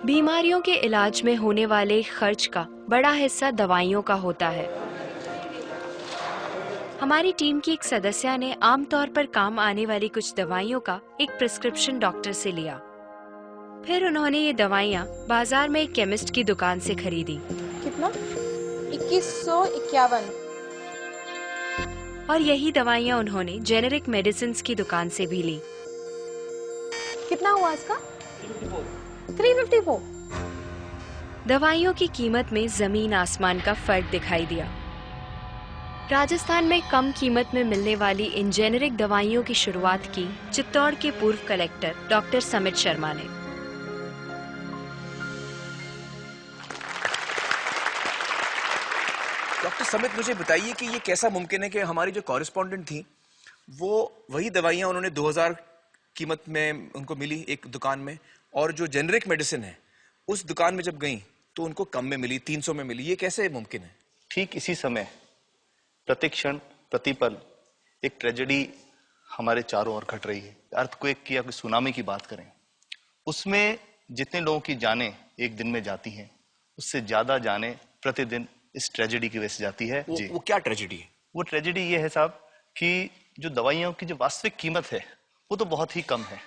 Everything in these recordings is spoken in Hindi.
बीमारियों के इलाज में होने वाले खर्च का बड़ा हिस्सा दवाइयों का होता है। हमारी टीम की एक सदस्य ने आमतौर पर काम आने वाली कुछ दवाइयों का एक प्रिस्क्रिप्शन डॉक्टर से लिया। फिर उन्होंने ये दवाइयाँ बाजार में एक केमिस्ट की दुकान से खरीदी। कितना? 2151। और यही दवाइयाँ उन्होंने जेनेरिक मेडिसिन्स की दुकान से भी ली। कितना हुआ इसका? 354। दवाइयों की कीमत में जमीन आसमान का फर्क दिखाई दिया। राजस्थान में कम कीमत में मिलने वाली इन जेनेरिक दवाइयों की शुरुआत की चित्तौड़ के पूर्व कलेक्टर डॉक्टर समित शर्मा ने। डॉक्टर समित, मुझे बताइए कि ये कैसा मुमकिन है कि हमारी जो कॉरेस्पॉन्डेंट थी वो वही दवाइयाँ उन्होंने 2000 कीमत में उनको मिली एक दुकान में, और जो जेनेरिक मेडिसिन है उस दुकान में जब गई तो उनको कम में मिली, 300 में मिली। ये कैसे मुमकिन है? ठीक इसी समय प्रतिक्षण प्रतिपल एक ट्रेजेडी हमारे चारों ओर घट रही है। अर्थक्वेक की या सुनामी की बात करें, उसमें जितने लोगों की जानें एक दिन में जाती हैं, उससे ज्यादा जानें प्रतिदिन इस ट्रेजेडी की वजह से जाती है। वो क्या ट्रेजेडी है? वो ट्रेजेडी ये है साहब कि जो दवाइयों की जो वास्तविक कीमत है वो तो बहुत ही कम है,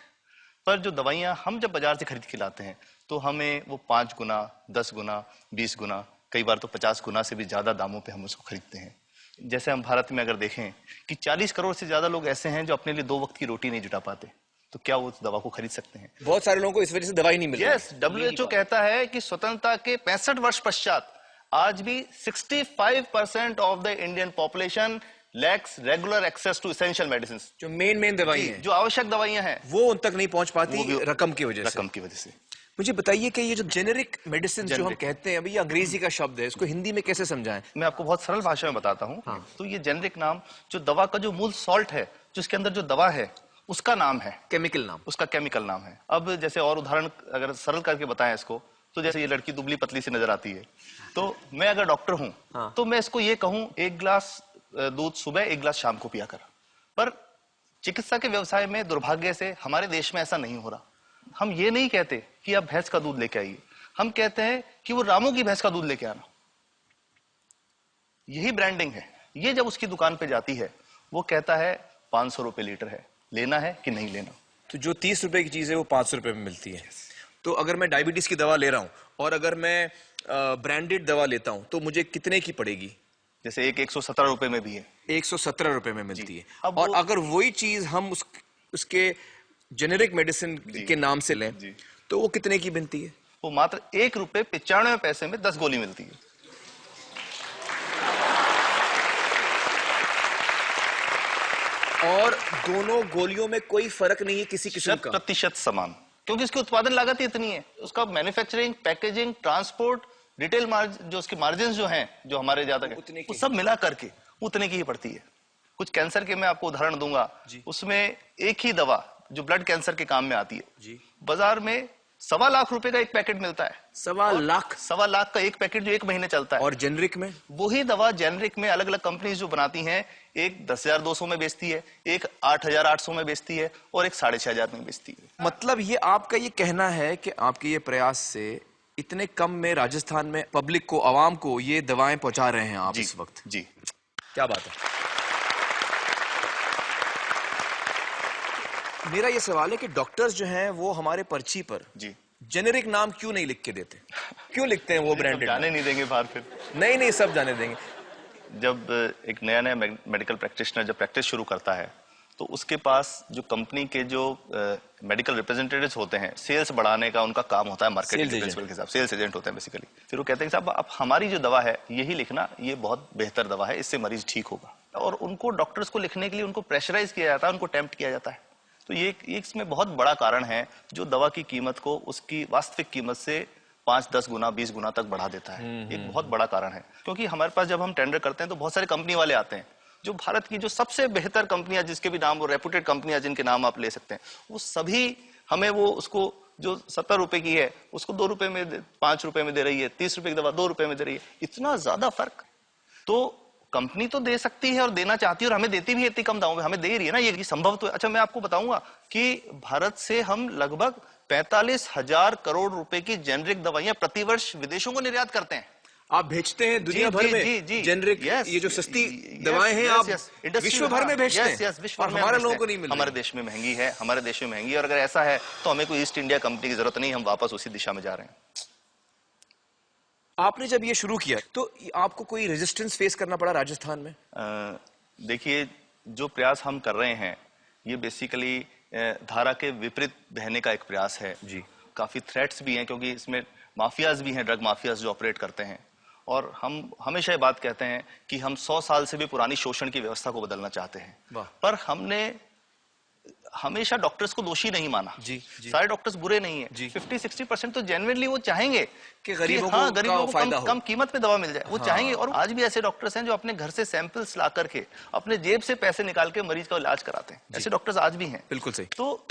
पर जो दवाइयां हम जब बाजार से खरीद के लाते हैं तो हमें वो 5 गुना, 10 गुना, 20 गुना, कई बार तो 50 गुना से भी ज्यादा दामों पे हम उसको खरीदते हैं। जैसे हम भारत में अगर देखें कि 40 करोड़ से ज्यादा लोग ऐसे हैं जो अपने लिए 2 वक्त की रोटी नहीं जुटा पाते, तो क्या वो उस दवा को खरीद सकते हैं? बहुत सारे लोगों को इस वजह से दवाई नहीं मिल रही। यस, WHO कहता है कि स्वतंत्रता के 65 वर्ष पश्चात आज भी 65% of the Indian population lacks regular access to essential medicine. जो मेन दवाई हैं, जो आवश्यक दवाइयां हैं, वो उन तक नहीं पहुंच पाती रकम की वजह से। मुझे बताइए कि ये जो जेनेरिक मेडिसिन जो हम कहते हैं, अभी ये अंग्रेजी का शब्द है, इसको हिंदी में कैसे समझाएं? मैं आपको बहुत सरल भाषा में बताता हूँ। तो ये जेनेरिक नाम जो दवा का जो मूल सॉल्ट है, जो इसके अंदर जो दवा है उसका नाम है, केमिकल नाम, उसका केमिकल नाम है। अब जैसे और उदाहरण अगर सरल करके बताएं इसको, तो जैसे ये लड़की दुबली पतली सी नजर आती है, तो मैं अगर डॉक्टर हूं तो मैं इसको ये कहूं 1 गिलास दूध सुबह 1 गिलास शाम को पिया कर। पर चिकित्सा के व्यवसाय में दुर्भाग्य से हमारे देश में ऐसा नहीं हो रहा। हम ये नहीं कहते कि आप भैंस का दूध लेके आइए, हम कहते हैं कि वो रामू की भैंस का दूध लेके आना। यही ब्रांडिंग है। ये जब उसकी दुकान पे जाती है वो कहता है 500 रुपए लीटर है, लेना है कि नहीं लेना। तो जो 30 रुपए की चीज है वो 500 रुपए में मिलती है। तो अगर मैं डायबिटीज की दवा ले रहा हूं और अगर मैं ब्रांडेड दवा लेता हूं तो मुझे कितने की पड़ेगी? जैसे एक 117 रुपए में भी है, 117 रुपए में मिलती है। और अगर वही चीज हम उसके जेनेरिक मेडिसिन के नाम से लें तो वो कितने की बनती है? वो मात्र 1 रुपए 95 पैसे में 10 गोली मिलती है। और दोनों गोलियों में कोई फर्क नहीं है किसी किस्म का? 100% समान, क्योंकि इसकी उत्पादन लागत ही इतनी है। उसका manufacturing, packaging, transport, retail margin, जो उसके मार्जिन जो हैं, जो हमारे ज्यादा वो सब मिला करके उतने की ही पड़ती है। कुछ कैंसर के मैं आपको उदाहरण दूंगा, उसमें एक ही दवा जो ब्लड कैंसर के काम में आती है, बाजार में 1.25 लाख रुपए का एक पैकेट मिलता है। 1.25 लाख का एक पैकेट जो 1 महीने चलता है। और जेनरिक में वही दवा जेनरिक में अलग अलग कंपनीज जो बनाती हैं, एक 10,200 में बेचती है, एक 8,800 में बेचती है और एक 6,500 में बेचती है। मतलब ये आपका ये कहना है कि आपके ये प्रयास से इतने कम में राजस्थान में पब्लिक को, आवाम को ये दवाएं पहुंचा रहे हैं आप इस वक्त? जी, क्या बात है। मेरा ये सवाल है कि डॉक्टर्स जो हैं वो हमारे पर्ची पर जेनेरिक नाम क्यों नहीं लिख के देते? क्यों लिखते हैं वो ब्रांडेड? जाने नहीं देंगे बाहर फिर? नहीं, सब जाने देंगे। जब एक नया मेडिकल प्रैक्टिशनर जब प्रैक्टिस शुरू करता है तो उसके पास जो कंपनी के जो मेडिकल रिप्रेजेंटेटिव्स होते हैं, सेल्स बढ़ाने का उनका काम होता है, मार्केटिंग प्रिंसिपल के हिसाब से सेल्स एजेंट होते हैं बेसिकली। फिर वो कहते हैं साहब आप हमारी जो दवा है यही लिखना, ये बहुत बेहतर दवा है, इससे मरीज ठीक होगा। और उनको डॉक्टर्स को लिखने के लिए उनको प्रेशराइज किया जाता है, उनको टेम्प्ट किया जाता है। तो ये इसमें बहुत बड़ा कारण है जो दवा की कीमत को उसकी वास्तविक कीमत से 5-10 गुना 20 गुना तक बढ़ा देता है। एक बहुत बड़ा कारण है, क्योंकि हमारे पास जब हम टेंडर करते हैं तो बहुत सारे कंपनी वाले आते हैं, जो भारत की जो सबसे बेहतर कंपनियां, जिसके भी नाम वो रेपुटेड कंपनियां जिनके नाम आप ले सकते हैं, वो सभी हमें वो उसको जो 70 रुपए की है उसको 2 रुपए में 5 रुपए में दे रही है, 30 रुपए की दवा 2 रुपए में दे रही है। इतना ज्यादा फर्क तो कंपनी तो दे सकती है और देना चाहती है और हमें देती भी है इतनी कम दामों में, हमें दे रही है ना, ये संभव तो है। अच्छा मैं आपको बताऊंगा कि भारत से हम लगभग 45,000 करोड़ रुपए की जेनरिक दवाइयां प्रतिवर्ष विदेशों को निर्यात करते हैं। आप भेजते हैं दुनिया भर में जेनरिक, ये जो सस्ती दवाएं हैं आप विश्व भर में भेजते हैं, और हमारे लोगों को नहीं मिल रही। हमारे देश में महंगी है, हमारे देश में महंगी है, और अगर ऐसा है तो हमें कोई ईस्ट इंडिया कंपनी की जरूरत नहीं, हम वापस उसी दिशा में जा रहे हैं। आपने जब ये शुरू किया तो आपको कोई रेजिस्टेंस फेस करना पड़ा राजस्थान में? देखिए, जो प्रयास हम कर रहे हैं ये बेसिकली धारा के विपरीत बहने का एक प्रयास है जी। काफी थ्रेट्स भी हैं, क्योंकि इसमें माफियाज भी हैं, ड्रग माफियाज जो ऑपरेट करते हैं, और हम हमेशा ये बात कहते हैं कि हम 100 साल से भी पुरानी शोषण की व्यवस्था को बदलना चाहते हैं, पर हमने हमेशा डॉक्टर्स को दोषी नहीं माना जी। सारे डॉक्टर्स बुरे नहीं है, 50-60% तो जेन्युइनली वो चाहेंगे कि गरीबों को कम कीमत पे दवा मिल जाए, वो चाहेंगे। और आज भी ऐसे डॉक्टर्स हैं जो अपने घर से सैंपल्स ला करके अपने जेब से पैसे निकाल के मरीज का इलाज कराते हैं, ऐसे डॉक्टर्स आज भी हैं। बिल्कुल सही। तो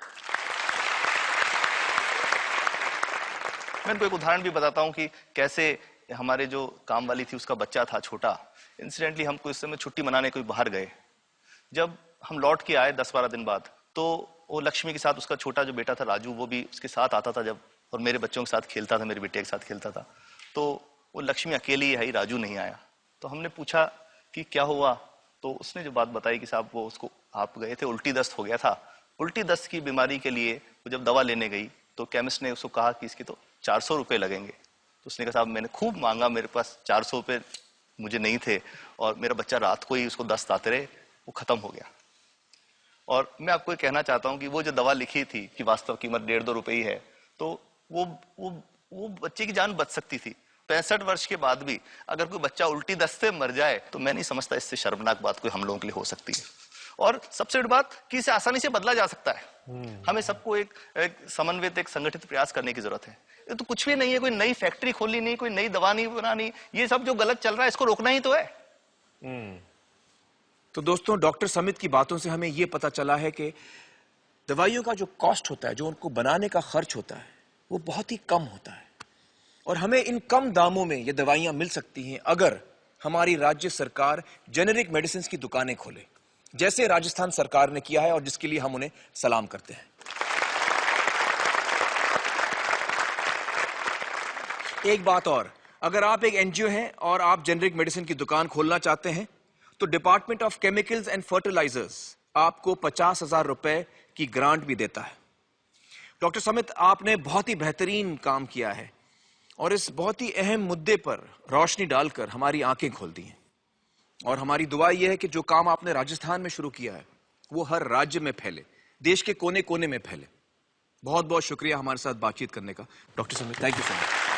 मैं इनको एक उदाहरण भी बताता हूँ कि कैसे हमारे जो काम वाली थी उसका बच्चा था छोटा, इंसिडेंटली हमको इस समय छुट्टी मनाने कोई बाहर गए, जब हम लौट के आए 10-12 दिन बाद, तो वो लक्ष्मी के साथ उसका छोटा जो बेटा था राजू, वो भी उसके साथ आता था जब, और मेरे बच्चों के साथ खेलता था, मेरे बेटे के साथ खेलता था। तो वो लक्ष्मी अकेली आई, राजू नहीं आया। तो हमने पूछा कि क्या हुआ, तो उसने जो बात बताई कि साहब वो उसको, आप गए थे, उल्टी दस्त हो गया था। उल्टी दस्त की बीमारी के लिए वो जब दवा लेने गई तो केमिस्ट ने उसको कहा कि इसकी तो 400 रुपये लगेंगे। तो उसने कहा साहब मैंने खूब मांगा, मेरे पास 400 रुपये मुझे नहीं थे, और मेरा बच्चा रात को ही उसको दस्त आते रहे, वो खत्म हो गया। और मैं आपको ये कहना चाहता हूं कि वो जो दवा लिखी थी कि वास्तव कीमत 1.5-2 रुपए ही है, तो वो बच्चे की जान बच सकती थी। 65 वर्ष के बाद भी अगर कोई बच्चा उल्टी दस्त से मर जाए तो मैं नहीं समझता इससे शर्मनाक बात कोई हम लोगों के लिए हो सकती है। और सबसे बड़ी बात कि इसे आसानी से बदला जा सकता है। हमें सबको एक समन्वित, एक संगठित प्रयास करने की जरूरत है। ये तो कुछ भी नहीं है, कोई नई फैक्ट्री खोलनी नहीं, कोई नई दवा नहीं बनानी, ये सब जो गलत चल रहा है इसको रोकना ही तो है। तो दोस्तों, डॉक्टर समित की बातों से हमें यह पता चला है कि दवाइयों का जो कॉस्ट होता है, जो उनको बनाने का खर्च होता है, वो बहुत ही कम होता है, और हमें इन कम दामों में ये दवाइयां मिल सकती हैं अगर हमारी राज्य सरकार जेनेरिक मेडिसिन की दुकानें खोले, जैसे राजस्थान सरकार ने किया है, और जिसके लिए हम उन्हें सलाम करते हैं। एक बात और, अगर आप एक एनजीओ हैं और आप जेनेरिक मेडिसिन की दुकान खोलना चाहते हैं तो department of chemicals and fertilizers आपको 50,000 रुपए की ग्रांट भी देता है। डॉक्टर समित, आपने बहुत ही बेहतरीन काम किया है और इस बहुत ही अहम मुद्दे पर रोशनी डालकर हमारी आंखें खोल दी हैं, और हमारी दुआ यह है कि जो काम आपने राजस्थान में शुरू किया है वो हर राज्य में फैले, देश के कोने कोने में फैले। बहुत बहुत शुक्रिया हमारे साथ बातचीत करने का doctor Samit, thank you so much.